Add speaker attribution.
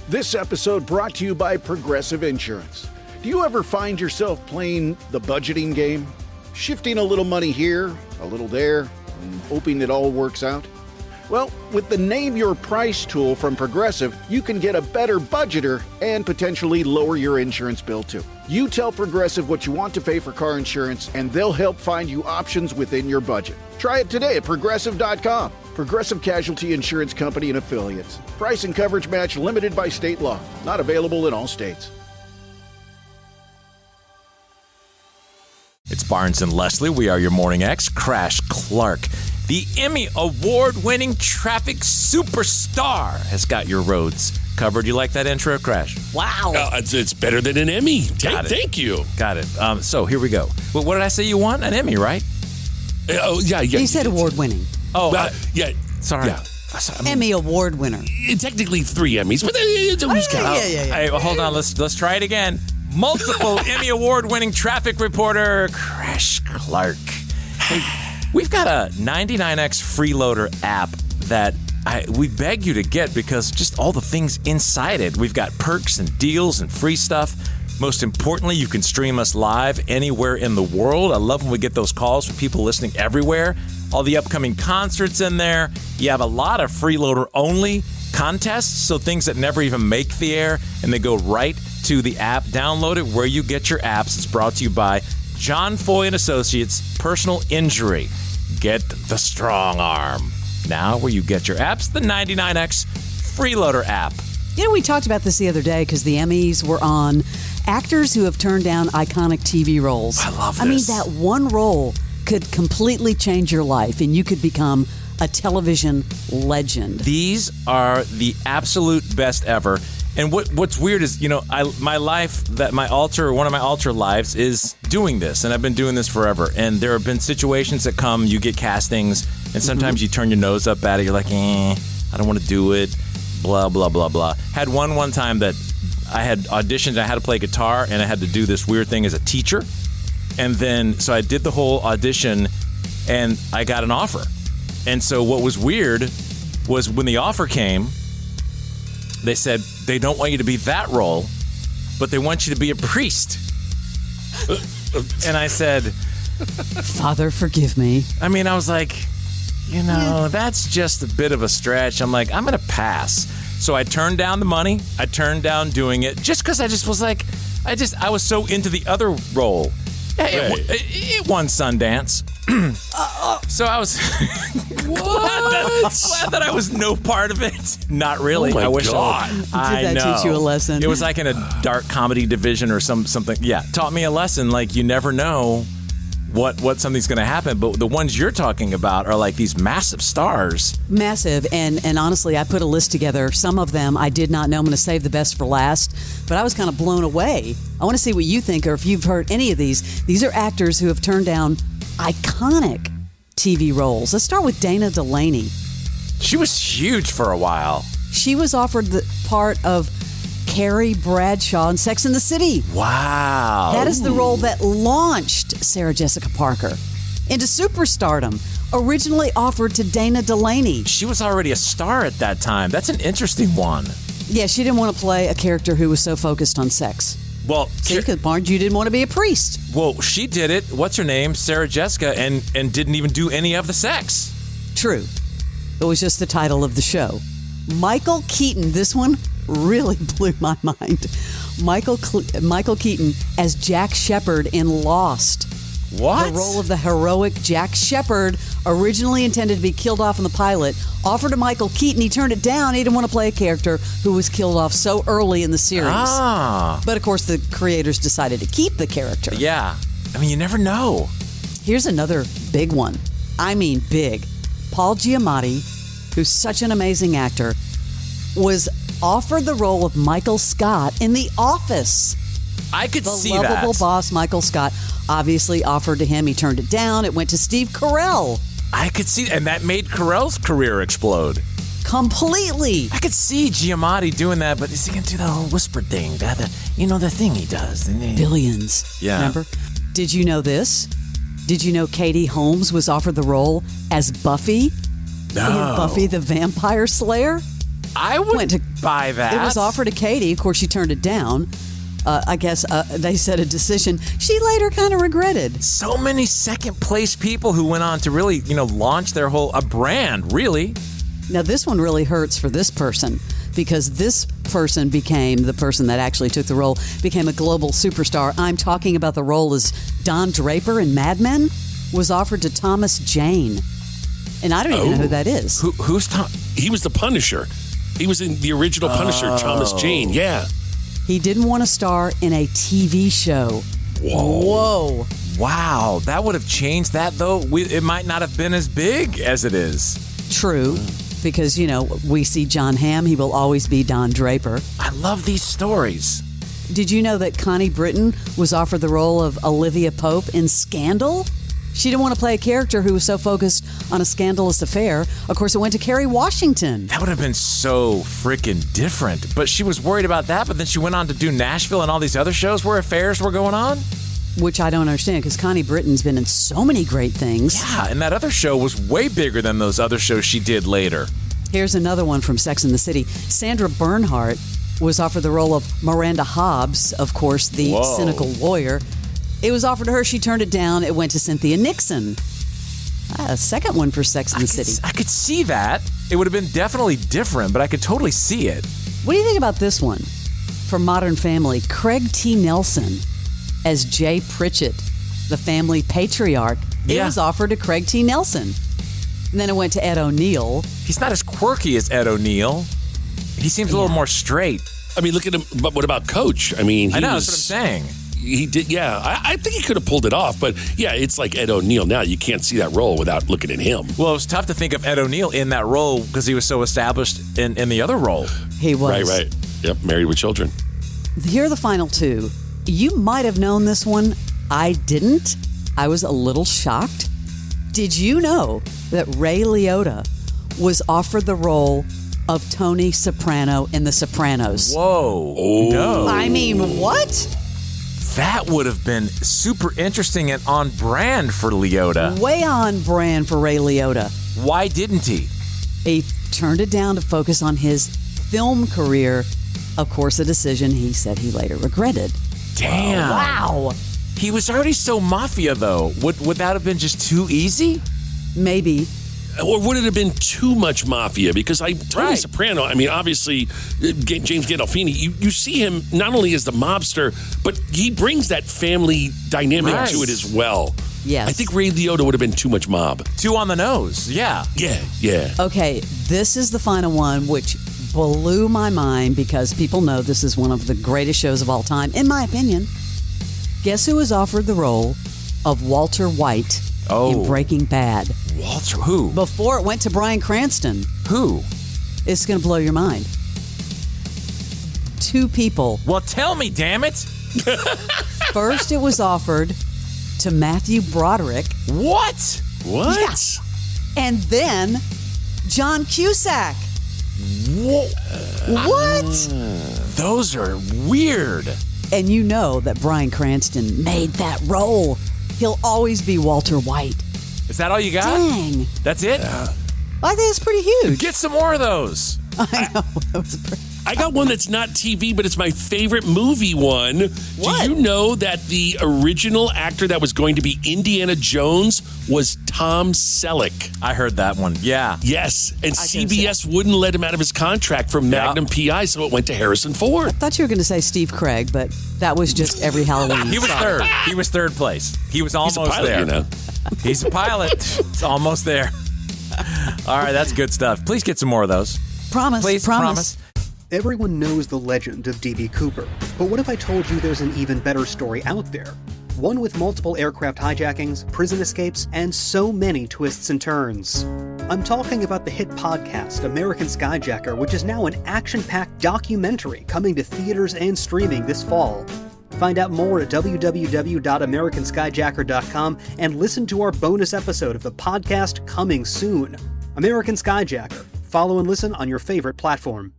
Speaker 1: This episode brought to you by Progressive Insurance. Do you ever find yourself playing the budgeting game? Shifting a little money here, a little there, and hoping it all works out? Well, with the Name Your Price tool from Progressive, you can get a better budgeter and potentially lower your insurance bill too. You tell Progressive what you want to pay for car insurance, and they'll help find you options within your budget. Try it today at Progressive.com. Progressive Casualty Insurance Company and Affiliates. Price and coverage match limited by state law. Not available in all states.
Speaker 2: It's Barnes and Leslie. We are your Morning X. Crash Clark, the Emmy award-winning traffic superstar, has got your roads covered. You like that intro, Crash?
Speaker 3: Wow.
Speaker 4: It's better than an Emmy.
Speaker 2: Thank
Speaker 4: you.
Speaker 2: Got it. So here we go. Well, what did I say you want? An Emmy, right?
Speaker 4: Yeah.
Speaker 3: You said award-winning.
Speaker 2: Oh,
Speaker 4: yeah.
Speaker 2: Sorry.
Speaker 4: Yeah.
Speaker 3: Emmy award winner.
Speaker 4: Technically 3 Emmys, but who's counting?
Speaker 3: Yeah.
Speaker 2: Hey, well, hold on. Let's try it again. Multiple Emmy award-winning traffic reporter, Crash Clark. Hey, we've got a 99X freeloader app that we beg you to get because just all the things inside it. We've got perks and deals and free stuff. Most importantly, you can stream us live anywhere in the world. I love when we get those calls from people listening everywhere. All the upcoming concerts in there. You have a lot of freeloader-only contests, so things that never even make the air, and they go right to the app. Download it where you get your apps. It's brought to you by John Foy & Associates Personal Injury. Get the strong arm. Now where you get your apps, the 99X Freeloader app.
Speaker 3: You know, we talked about this the other day because the Emmys were on actors who have turned down iconic TV roles.
Speaker 2: I love this.
Speaker 3: I mean, that one role could completely change your life and you could become a television legend.
Speaker 2: These are the absolute best ever. And what's weird is, you know, one of my altar lives is doing this, and I've been doing this forever. And there have been situations that come, you get castings, and sometimes you turn your nose up at it. You're like, I don't want to do it. Blah blah blah blah. Had one time that I had auditioned. I had to play guitar, and I had to do this weird thing as a teacher. And then so I did the whole audition, and I got an offer. And so what was weird was when the offer came, they said they don't want you to be that role, but they want you to be a priest. And I said,
Speaker 3: Father, forgive me.
Speaker 2: I mean, I was like, that's just a bit of a stretch. I'm like, I'm going to pass. So I turned down the money. I turned down doing it just because I just was like, I was so into the other role. It won Sundance. So I was glad that I was no part of it. Not really.
Speaker 4: Oh my
Speaker 2: I wish
Speaker 4: God.
Speaker 3: Did that teach you a lesson?
Speaker 2: It was like in a dark comedy division or something. Yeah, taught me a lesson. Like, you never know what something's going to happen. But the ones you're talking about are like these massive stars.
Speaker 3: Massive. And honestly, I put a list together. Some of them I did not know. I'm going to save the best for last. But I was kind of blown away. I want to see what you think or if you've heard any of these. These are actors who have turned down iconic TV roles. Let's start with Dana Delaney.
Speaker 2: She was huge for a while.
Speaker 3: She was offered the part of Carrie Bradshaw in Sex and the City.
Speaker 2: Wow.
Speaker 3: That is the role that launched Sarah Jessica Parker into superstardom, originally offered to Dana Delaney.
Speaker 2: She was already a star at that time. That's an interesting one.
Speaker 3: Yeah, she didn't want to play a character who was so focused on sex.
Speaker 2: Well,
Speaker 3: See, because Barnes, you didn't want to be a priest.
Speaker 2: Well, she did it. What's her name? Sarah Jessica, and didn't even do any of the sex.
Speaker 3: True. It was just the title of the show. Michael Keaton, this one really blew my mind. Michael Keaton as Jack Shephard in Lost.
Speaker 2: What?
Speaker 3: The role of the heroic Jack Shephard, originally intended to be killed off in the pilot, offered to Michael Keaton. He turned it down. He didn't want to play a character who was killed off so early in the series. But of course, the creators decided to keep the character.
Speaker 2: Yeah. I mean, you never know.
Speaker 3: Here's another big one. I mean, big. Paul Giamatti, who's such an amazing actor, was offered the role of Michael Scott in The Office.
Speaker 2: I could see
Speaker 3: that. The lovable
Speaker 2: that.
Speaker 3: boss, Michael Scott, obviously offered to him. He turned it down. It went to Steve Carell.
Speaker 2: I could see, and that made Carell's career explode.
Speaker 3: Completely.
Speaker 2: I could see Giamatti doing that, but is he going to do the whole whisper thing? The thing he does.
Speaker 3: Billions.
Speaker 2: Yeah.
Speaker 3: Remember? Did you know this? Did you know Katie Holmes was offered the role as Buffy in Buffy the Vampire Slayer?
Speaker 2: I would buy that.
Speaker 3: It was offered to Katie. Of course, she turned it down. I guess they said a decision she later kind of regretted.
Speaker 2: So many second place people who went on to really, launch their a brand, really.
Speaker 3: Now, this one really hurts for this person because this person became the person that actually took the role, became a global superstar. I'm talking about the role as Don Draper in Mad Men, was offered to Thomas Jane. And I don't even know who that is.
Speaker 2: Who's Tom?
Speaker 4: He was the Punisher. He was in the original Punisher, Thomas Jane. Yeah.
Speaker 3: He didn't want to star in a TV show. Whoa.
Speaker 2: Wow. That would have changed that, though. It might not have been as big as it is.
Speaker 3: True. Because, we see John Hamm. He will always be Don Draper.
Speaker 2: I love these stories.
Speaker 3: Did you know that Connie Britton was offered the role of Olivia Pope in Scandal? She didn't want to play a character who was so focused on a scandalous affair. Of course, it went to Kerry Washington.
Speaker 2: That would have been so freaking different. But she was worried about that, but then she went on to do Nashville and all these other shows where affairs were going on?
Speaker 3: Which I don't understand, because Connie Britton's been in so many great things.
Speaker 2: Yeah, and that other show was way bigger than those other shows she did later.
Speaker 3: Here's another one from Sex and the City. Sandra Bernhardt was offered the role of Miranda Hobbs, of course, the cynical lawyer. It was offered to her. She turned it down. It went to Cynthia Nixon. A second one for Sex and the City.
Speaker 2: I could see that. It would have been definitely different, but I could totally see it.
Speaker 3: What do you think about this one? For Modern Family, Craig T. Nelson as Jay Pritchett, the family patriarch. It was offered to Craig T. Nelson. And then it went to Ed O'Neill.
Speaker 2: He's not as quirky as Ed O'Neill. He seems a little more straight.
Speaker 4: I mean, look at him. But what about Coach? I mean,
Speaker 2: I know, that's what I'm saying.
Speaker 4: He did, yeah. I think he could have pulled it off, but yeah, it's like Ed O'Neill now. You can't see that role without looking at him.
Speaker 2: Well, it was tough to think of Ed O'Neill in that role because he was so established in the other role.
Speaker 3: He was.
Speaker 4: Right. Yep, Married with Children.
Speaker 3: Here are the final two. You might have known this one. I didn't. I was a little shocked. Did you know that Ray Liotta was offered the role of Tony Soprano in The Sopranos?
Speaker 2: Whoa. Oh. No.
Speaker 3: I mean, what?
Speaker 2: That would have been super interesting and on brand for Liotta.
Speaker 3: Way on brand for Ray Liotta.
Speaker 2: Why didn't he?
Speaker 3: He turned it down to focus on his film career. Of course, a decision he said he later regretted.
Speaker 2: Damn.
Speaker 3: Wow.
Speaker 2: He was already so mafia, though. Would that have been just too easy?
Speaker 3: Maybe.
Speaker 4: Or would it have been too much mafia? Because Tony Soprano, I mean, obviously, James Gandolfini, you see him not only as the mobster, but he brings that family dynamic to it as well.
Speaker 3: Yes.
Speaker 4: I think Ray Liotta would have been too much mob.
Speaker 2: Too on the nose, yeah.
Speaker 4: Yeah.
Speaker 3: Okay, this is the final one, which blew my mind because people know this is one of the greatest shows of all time, in my opinion. Guess who was offered the role of Walter White in Breaking Bad?
Speaker 2: Walter who?
Speaker 3: Before it went to Bryan Cranston.
Speaker 2: Who?
Speaker 3: It's going to blow your mind. Two people.
Speaker 2: Well, tell me, damn it.
Speaker 3: First, it was offered to Matthew Broderick.
Speaker 2: What?
Speaker 3: Yeah. And then John Cusack. What?
Speaker 2: Those are weird.
Speaker 3: And you know that Bryan Cranston made that role. He'll always be Walter White.
Speaker 2: Is that all you got?
Speaker 3: Dang.
Speaker 2: That's it?
Speaker 3: I think it's pretty huge.
Speaker 2: Get some more of those.
Speaker 3: I know. That was pretty...
Speaker 4: I got one that's not TV, but it's my favorite movie one.
Speaker 3: What?
Speaker 4: Do you know that the original actor that was going to be Indiana Jones was Tom Selleck?
Speaker 2: I heard that one. Yeah.
Speaker 4: Yes. And CBS wouldn't let him out of his contract from Magnum PI, so it went to Harrison Ford.
Speaker 3: I thought you were going to say Steve Craig, but that was just every Halloween.
Speaker 2: He was third. He was third place. He was almost
Speaker 4: He's a pilot,
Speaker 2: there.
Speaker 4: You know.
Speaker 2: He's a pilot. It's almost there. All right, that's good stuff. Please get some more of those.
Speaker 3: Promise.
Speaker 2: Please, promise.
Speaker 5: Everyone knows the legend of D.B. Cooper, but what if I told you there's an even better story out there? One with multiple aircraft hijackings, prison escapes, and so many twists and turns. I'm talking about the hit podcast American Skyjacker, which is now an action-packed documentary coming to theaters and streaming this fall. Find out more at www.americanskyjacker.com and listen to our bonus episode of the podcast coming soon. American Skyjacker. Follow and listen on your favorite platform.